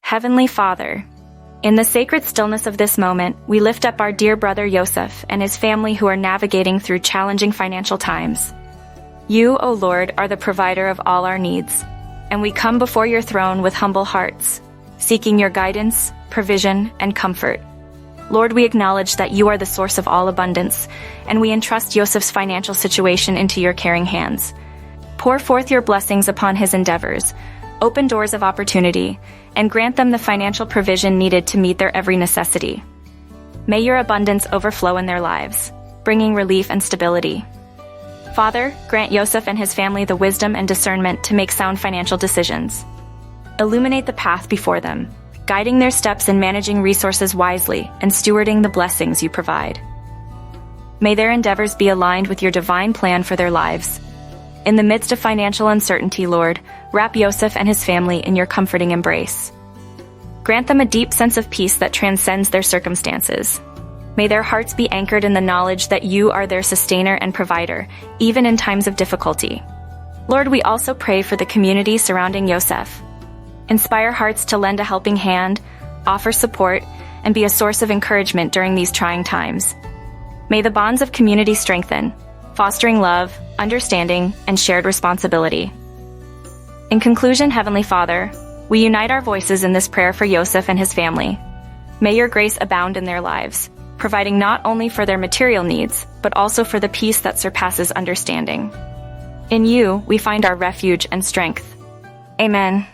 Heavenly Father, in the sacred stillness of this moment, we lift up our dear brother Yosef and his family who are navigating through challenging financial times. You, O Lord, are the provider of all our needs, and we come before your throne with humble hearts, seeking your guidance, provision, and comfort. Lord, we acknowledge that you are the source of all abundance, and we entrust Yosef's financial situation into your caring hands. Pour forth your blessings upon his endeavors, open doors of opportunity, and grant them the financial provision needed to meet their every necessity. May your abundance overflow in their lives, bringing relief and stability. Father, grant Yosef and his family the wisdom and discernment to make sound financial decisions. Illuminate the path before them, guiding their steps in managing resources wisely and stewarding the blessings you provide. May their endeavors be aligned with your divine plan for their lives. In the midst of financial uncertainty, Lord, wrap Yosef and his family in your comforting embrace. Grant them a deep sense of peace that transcends their circumstances. May their hearts be anchored in the knowledge that you are their sustainer and provider, even in times of difficulty. Lord, we also pray for the community surrounding Yosef. Inspire hearts to lend a helping hand, offer support, and be a source of encouragement during these trying times. May the bonds of community strengthen, fostering love, understanding, and shared responsibility. In conclusion, Heavenly Father, we unite our voices in this prayer for Yosef and his family. May your grace abound in their lives, providing not only for their material needs, but also for the peace that surpasses understanding. In you, we find our refuge and strength. Amen.